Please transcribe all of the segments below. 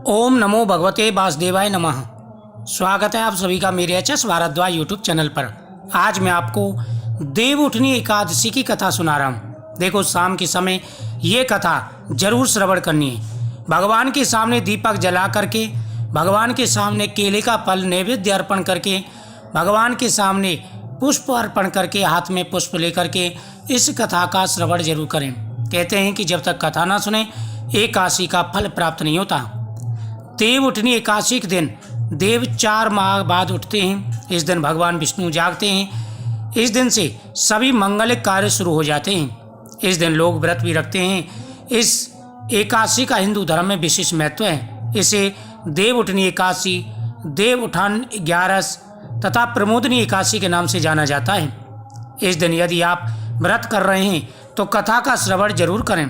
ओम नमो भगवते वासुदेवाय नमः। स्वागत है आप सभी का मेरे H S Bhardwaj YouTube channel पर। आज मैं आपको देवउठनी एकादशी की कथा सुना रहा हूँ। देखो, शाम के समय ये कथा जरूर श्रवण करनी है। भगवान के सामने दीपक जला करके, भगवान के सामने केले का फल नैवेद्य अर्पण करके, भगवान के सामने पुष्प अर्पण करके, हाथ में पुष्प लेकर के इस कथा का श्रवण जरूर करें। कहते हैं कि जब तक कथा ना सुने एकादशी का फल प्राप्त नहीं होता। देवउठनी एकादशी के दिन देव 4 माह बाद उठते हैं। इस दिन भगवान विष्णु जागते हैं। इस दिन से सभी मंगलिक कार्य शुरू हो जाते हैं। इस दिन लोग व्रत भी रखते हैं। इस एकादशी का हिंदू धर्म में विशेष महत्व है। इसे देवउठनी एकादशी, देव उठान 11 तथा प्रमोदनी एकादशी के नाम से जाना जाता है। इस दिन यदि आप व्रत कर रहे हैं तो कथा का श्रवण जरूर करें।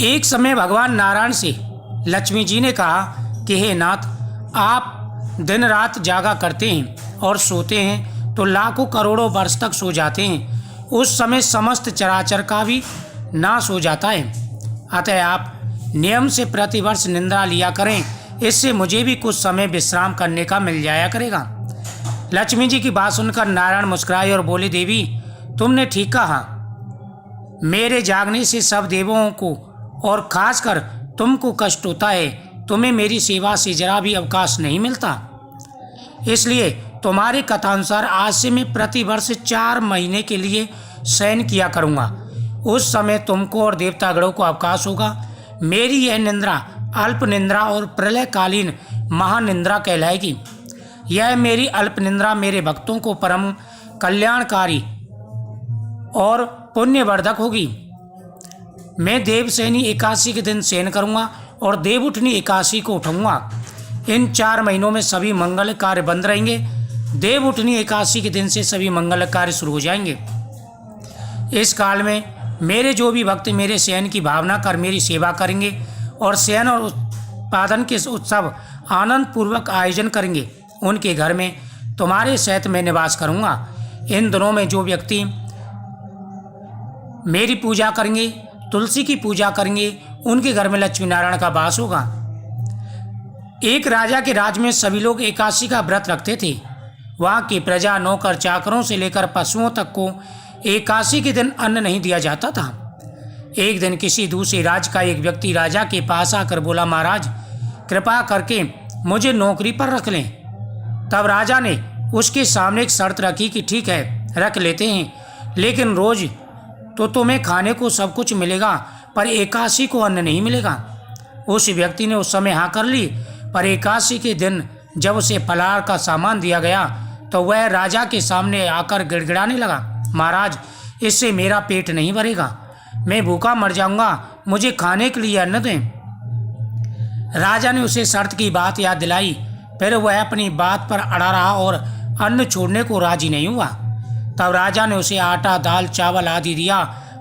एक समय भगवान नारायण से लक्ष्मी जी ने कहा कि हे नाथ, आप दिन रात जागा करते हैं और सोते हैं तो लाखों करोड़ों वर्ष तक सो जाते हैं। उस समय समस्त चराचर का भी नाश हो जाता है। अतः आप नियम से प्रतिवर्ष निंद्रा लिया करें। इससे मुझे भी कुछ समय विश्राम करने का मिल जाया करेगा। लक्ष्मी जी की बात सुनकर नारायण मुस्कुराए और बोले, देवी, तुमने ठीक कहा। मेरे जागने से सब देवों को और खासकर तुमको कष्ट होता है। तुम्हें मेरी सेवा से जरा भी अवकाश नहीं मिलता। इसलिए तुम्हारे कथानुसार आज से मैं प्रतिवर्ष 4 महीने के लिए शयन किया करूँगा। उस समय तुमको और देवतागणों को अवकाश होगा। मेरी यह निंद्रा अल्प निंद्रा और प्रलयकालीन महानिंद्रा कहलाएगी। यह मेरी अल्प निंद्रा मेरे भक्तों को परम कल्याणकारी और पुण्यवर्धक होगी। मैं देवशयनी एकादशी के दिन शयन करूँगा और देवउठनी एकादशी को उठाऊँगा। इन 4 महीनों में सभी मंगल कार्य बंद रहेंगे। देवउठनी एकादशी के दिन से सभी मंगल कार्य शुरू हो जाएंगे। इस काल में मेरे जो भी भक्त मेरे शयन की भावना कर मेरी सेवा करेंगे और शयन और उत्पादन के उत्सव आनंद पूर्वक आयोजन करेंगे, उनके घर में तुम्हारे सहित मैं निवास करूँगा। इन दिनों में जो व्यक्ति मेरी पूजा करेंगे, तुलसी की पूजा करेंगे, उनके घर में लक्ष्मी नारायण का वास होगा। एक राजा के राज में सभी लोग एकादशी का व्रत रखते थे। वहाँ की प्रजा, नौकर चाकरों से लेकर पशुओं तक को एकादशी के दिन अन्न नहीं दिया जाता था। एक दिन किसी दूसरे राज्य का एक व्यक्ति राजा के पास आकर बोला, महाराज, कृपा करके मुझे नौकरी पर रख लें। तब राजा ने उसके सामने एक शर्त रखी कि ठीक है, रख लेते हैं, लेकिन रोज तो तुम्हें खाने को सब कुछ मिलेगा, पर एकादशी को अन्न नहीं मिलेगा। उस व्यक्ति ने उस समय हाँ कर ली, पर एकादशी के दिन जब उसे फलाहार का सामान दिया गया तो वह राजा के सामने आकर गिड़गिड़ाने लगा, महाराज, इससे मेरा पेट नहीं भरेगा, मैं भूखा मर जाऊंगा, मुझे खाने के लिए अन्न दें। राजा ने उसे शर्त की बात याद दिलाई। फिर वह अपनी बात पर अड़ा रहा और अन्न छोड़ने को राजी नहीं हुआ। तब राजा ने उसे आटा, दाल, चावल आदि दिया।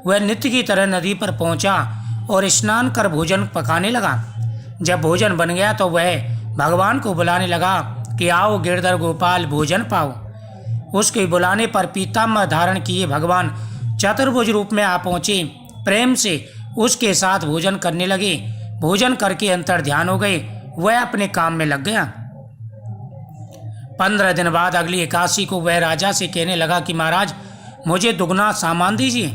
वह नित्य की तरह नदी पर पहुंचा और स्नान कर भोजन पकाने लगा। जब भोजन बन गया तो वह भगवान को बुलाने लगा कि आओ गिरधर गोपाल, भोजन पाओ। उसके बुलाने पर पीताम्बर धारण किए भगवान चतुर्भुज रूप में आ पहुँचे। प्रेम से उसके साथ भोजन करने लगे। भोजन करके अंतर ध्यान हो गए। वह अपने काम में लग गया। 15 दिन बाद अगली एकादशी को वह राजा से कहने लगा कि महाराज, मुझे दुगना सामान दीजिए।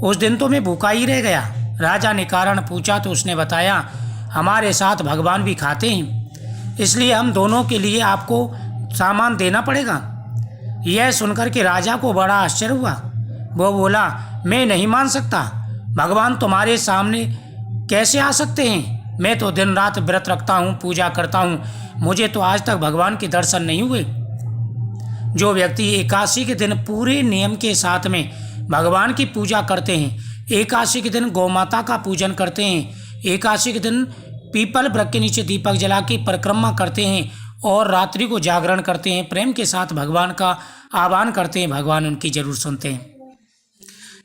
उस दिन तो मैं भूखा ही रह गया। राजा ने कारण पूछा तो उसने बताया, हमारे साथ भगवान भी खाते हैं, इसलिए हम दोनों के लिए आपको सामान देना पड़ेगा। यह सुनकर के राजा को बड़ा आश्चर्य हुआ। वो बोला, मैं नहीं मान सकता, भगवान तुम्हारे सामने कैसे आ सकते हैं? मैं तो दिन रात व्रत रखता हूँ, पूजा करता हूँ, मुझे तो आज तक भगवान के दर्शन नहीं हुए। जो व्यक्ति एकादशी के दिन पूरे नियम के साथ में भगवान की पूजा करते हैं, एकादशी के दिन गौमाता का पूजन करते हैं, एकादशी के दिन पीपल वृक्ष के नीचे दीपक जला के परिक्रमा करते हैं और रात्रि को जागरण करते हैं, प्रेम के साथ भगवान का आह्वान करते हैं, भगवान उनकी जरूर सुनते हैं।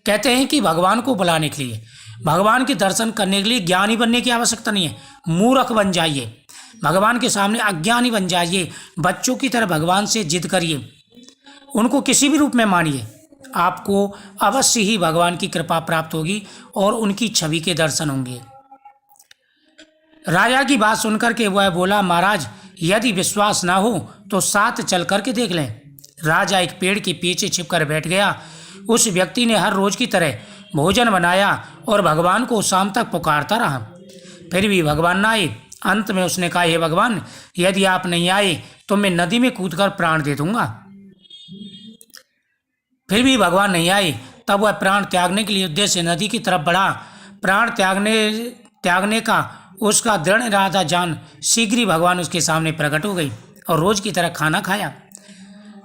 कहते हैं कि भगवान को बुलाने के लिए, भगवान के दर्शन करने के लिए ज्ञानी बनने की आवश्यकता नहीं है। मूर्ख बन जाइए, भगवान के सामने अज्ञानी बन जाइए, बच्चों की तरह भगवान से जिद करिए, उनको किसी भी रूप में मानिए, आपको अवश्य ही भगवान की कृपा प्राप्त होगी और उनकी छवि के दर्शन होंगे। राजा की बात सुनकर के वह बोला, महाराज यदि विश्वास ना हो तो साथ चल करके देख लें। राजा एक पेड़ के पीछे छिपकर बैठ गया। उस व्यक्ति ने हर रोज की तरह भोजन बनाया और भगवान को शाम तक पुकारता रहा, फिर भी भगवान न आए। अंत में उसने कहा, हे भगवान, यदि आप नहीं आए तो मैं नदी में कूदकर प्राण दे दूंगा। फिर भी भगवान नहीं आए। तब वह प्राण त्यागने के लिए उद्देश्य से नदी की तरफ बढ़ा। प्राण त्यागने का उसका दृढ़ इरादा जान शीघ्र ही भगवान उसके सामने प्रकट हो गई और रोज की तरह खाना खाया।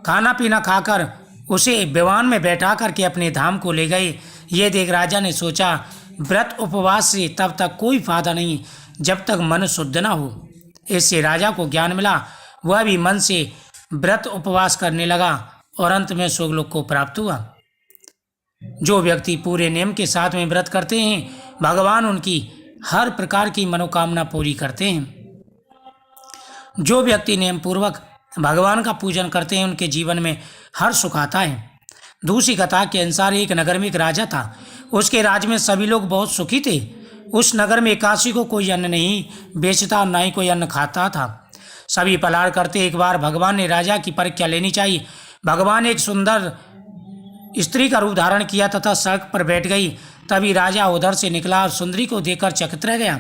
खाना पीना खाकर उसे विमान में बैठा करके अपने धाम को ले गए। ये देख राजा ने सोचा, व्रत उपवास से तब तक कोई फायदा नहीं जब तक मन शुद्ध न हो। इससे राजा को ज्ञान मिला। वह भी मन से व्रत उपवास करने लगा और अंत में स्वर्गलोक को प्राप्त हुआ। जो व्यक्ति पूरे नियम के साथ में व्रत करते हैं, भगवान उनकी हर प्रकार की मनोकामना पूरी करते हैं। जो व्यक्ति नियम पूर्वक भगवान का पूजन करते हैं, उनके जीवन में हर सुख आता है। दूसरी कथा के अनुसार एक नगर में एक राजा था। उसके राज्य में सभी लोग बहुत सुखी थे। उस नगर में एकादशी को कोई अन्न नहीं बेचता और न ही कोई अन्न खाता था। सभी पलार करते। एक बार भगवान ने राजा की परीक्षा लेनी चाहिए। भगवान एक सुंदर स्त्री का रूप धारण किया तथा सड़क पर बैठ गई। तभी राजा उधर से निकला और सुंदरी को देखकर चकित रह गया।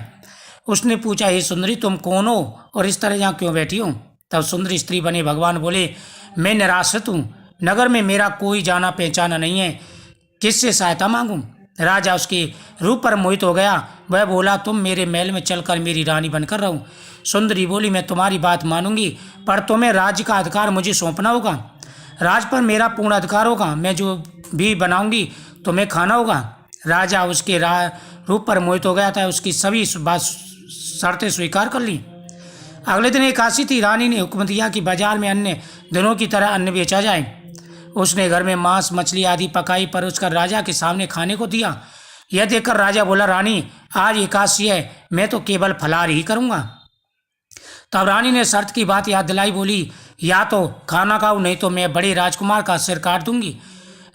उसने पूछा, हे सुंदरी, तुम कौन हो और इस तरह यहाँ क्यों बैठी हो? तब सुंदरी स्त्री बने भगवान बोले, मैं निराश्रित हूँ, नगर में मेरा कोई जाना पहचाना नहीं है, किससे सहायता मांगूं? राजा उसके रूप पर मोहित हो गया। वह बोला, तुम मेरे महल में चलकर मेरी रानी बनकर रहो। सुंदरी बोली, मैं तुम्हारी बात मानूंगी, पर तुम्हें राज्य का अधिकार मुझे सौंपना होगा। राज पर मेरा पूर्ण अधिकार होगा। मैं जो भी बनाऊंगी तुम्हें खाना होगा। राजा उसके रूप पर मोहित हो गया था। उसकी सभी बात शर्तें स्वीकार कर ली। अगले दिन एकादशी थी। रानी ने हुक्म दिया कि बाजार में अन्य दिनों की तरह अन्न बेचा जाए। उसने घर में मांस मछली आदि पकाई पर उसकर राजा के सामने खाने को दिया। यह देखकर राजा बोला, रानी, आज एकादशी है, मैं तो केवल फलाहार ही करूँगा। तब रानी ने शर्त की बात याद दिलाई। बोली, या तो खाना खाओ, नहीं तो मैं बड़े राजकुमार का सिर काट दूंगी।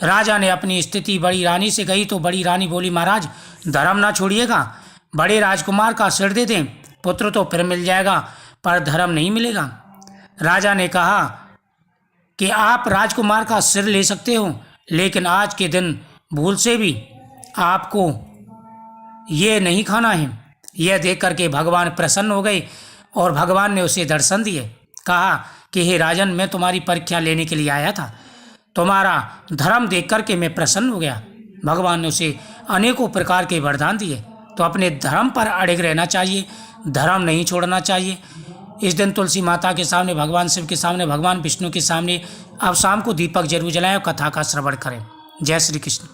राजा ने अपनी स्थिति बड़ी रानी से कही तो बड़ी रानी बोली, महाराज, धर्म ना छोड़िएगा, बड़े राजकुमार का सिर दे दें, पुत्र तो फिर मिल जाएगा पर धर्म नहीं मिलेगा। राजा ने कहा कि आप राजकुमार का सिर ले सकते हो, लेकिन आज के दिन भूल से भी आपको ये नहीं खाना है। यह देख करके भगवान प्रसन्न हो गए और भगवान ने उसे दर्शन दिए। कहा कि हे राजन, मैं तुम्हारी परीक्षा लेने के लिए आया था, तुम्हारा धर्म देख करके मैं प्रसन्न हो गया। भगवान ने उसे अनेकों प्रकार के वरदान दिए। तो अपने धर्म पर अड़िग रहना चाहिए, धर्म नहीं छोड़ना चाहिए। इस दिन तुलसी माता के सामने, भगवान शिव के सामने, भगवान विष्णु के सामने अब शाम को दीपक जरूर जलाएं और कथा का श्रवण करें। जय श्री कृष्ण।